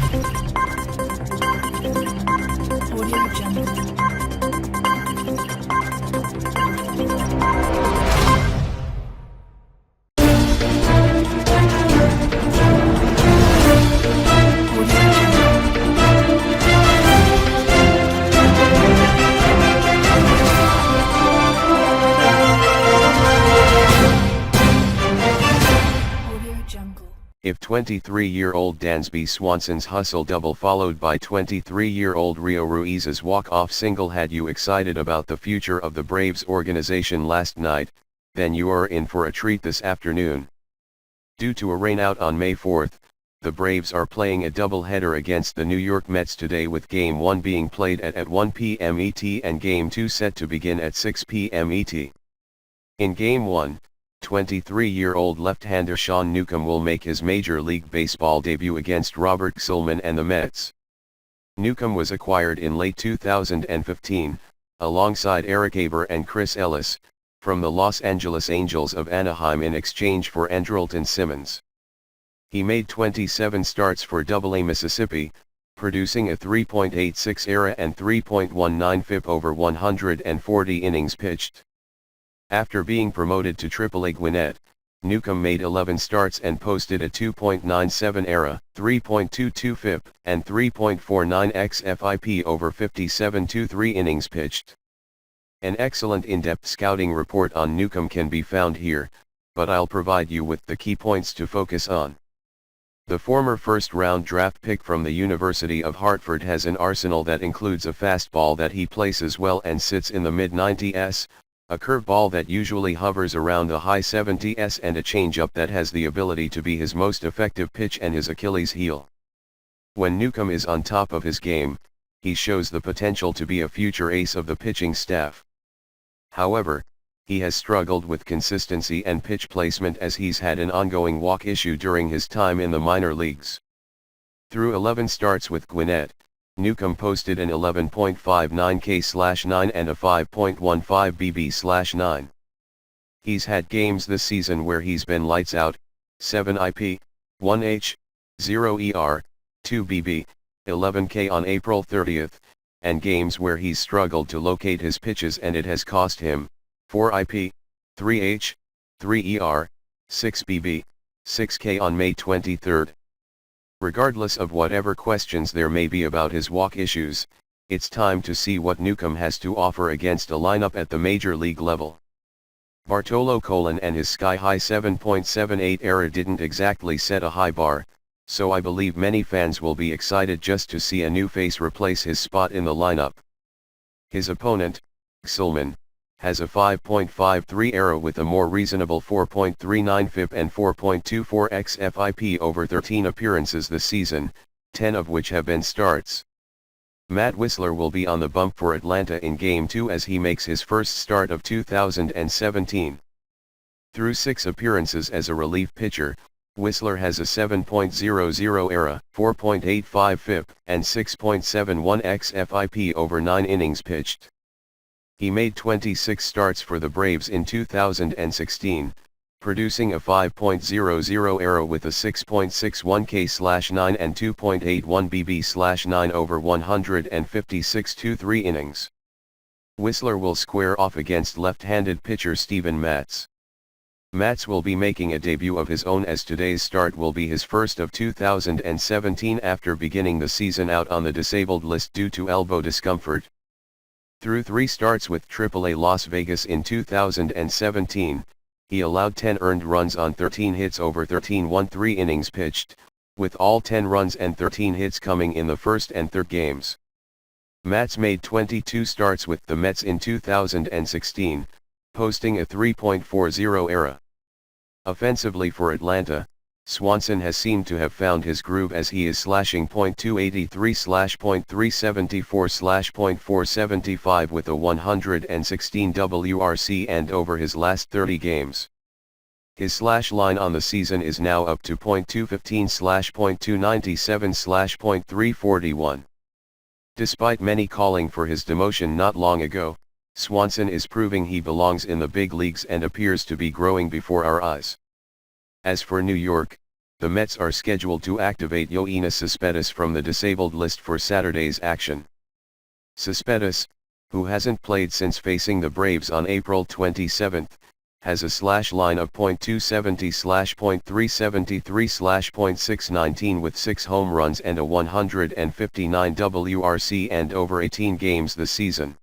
Audio Jungle. If 23-year-old Dansby Swanson's hustle double followed by 23-year-old Rio Ruiz's walk-off single had you excited about the future of the Braves organization last night, then you are in for a treat this afternoon. Due to a rainout on May 4th, the Braves are playing a doubleheader against the New York Mets today, with Game 1 being played at 1 p.m. ET and Game 2 set to begin at 6 p.m. ET. In Game 1, 23-year-old left-hander Sean Newcomb will make his Major League Baseball debut against Robert Gsellman and the Mets. Newcomb was acquired in late 2015, alongside Eric Aber and Chris Ellis, from the Los Angeles Angels of Anaheim in exchange for Andrelton Simmons. He made 27 starts for AA Mississippi, producing a 3.86 ERA and 3.19 FIP over 140 innings pitched. After being promoted to AAA Gwinnett, Newcomb made 11 starts and posted a 2.97 ERA, 3.22 FIP, and 3.49 xFIP over 57.23 innings pitched. An excellent in-depth scouting report on Newcomb can be found here, but I'll provide you with the key points to focus on. The former first-round draft pick from the University of Hartford has an arsenal that includes a fastball that he places well and sits in the mid-90s, a curveball that usually hovers around the high 70s, and a changeup that has the ability to be his most effective pitch and his Achilles heel. When Newcomb is on top of his game, he shows the potential to be a future ace of the pitching staff. However, he has struggled with consistency and pitch placement as he's had an ongoing walk issue during his time in the minor leagues. Through 11 starts with Gwinnett, Newcomb posted an 11.59 K/9 and a 5.15 BB/9. He's had games this season where he's been lights out, 7 IP, 1 H, 0 ER, 2 BB, 11 K on April 30th, and games where he's struggled to locate his pitches and it has cost him 4 IP, 3 H, 3 ER, 6 BB, 6 K on May 23rd. Regardless of whatever questions there may be about his walk issues, it's time to see what Newcomb has to offer against a lineup at the major league level. Bartolo Colon and his sky-high 7.78 ERA didn't exactly set a high bar, so I believe many fans will be excited just to see a new face replace his spot in the lineup. His opponent, Gsellman, has a 5.53 ERA with a more reasonable 4.39 FIP and 4.24 xFIP over 13 appearances this season, 10 of which have been starts. Matt Whistler will be on the bump for Atlanta in Game 2 as he makes his first start of 2017. Through 6 appearances as a relief pitcher, Whistler has a 7.00 ERA, 4.85 FIP, and 6.71 xFIP over 9 innings pitched. He made 26 starts for the Braves in 2016, producing a 5.00 ERA with a 6.61 K/9 and 2.81 BB/9 over 156.23 innings. Whistler will square off against left-handed pitcher Steven Matz. Matz will be making a debut of his own as today's start will be his first of 2017 after beginning the season out on the disabled list due to elbow discomfort. Through 3 starts with AAA Las Vegas in 2017, he allowed 10 earned runs on 13 hits over 13.13 innings pitched, with all 10 runs and 13 hits coming in the first and third games. Matz made 22 starts with the Mets in 2016, posting a 3.40 ERA. Offensively for Atlanta, Swanson has seemed to have found his groove as he is slashing .283/.374/.475 with a 116 WRC and over his last 30 games. His slash line on the season is now up to .215/.297/.341. Despite many calling for his demotion not long ago, Swanson is proving he belongs in the big leagues and appears to be growing before our eyes. As for New York, the Mets are scheduled to activate Yoenis Cespedes from the disabled list for Saturday's action. Cespedes, who hasn't played since facing the Braves on April 27, has a slash line of .270/.373/.619 with 6 home runs and a 159 WRC and over 18 games this season.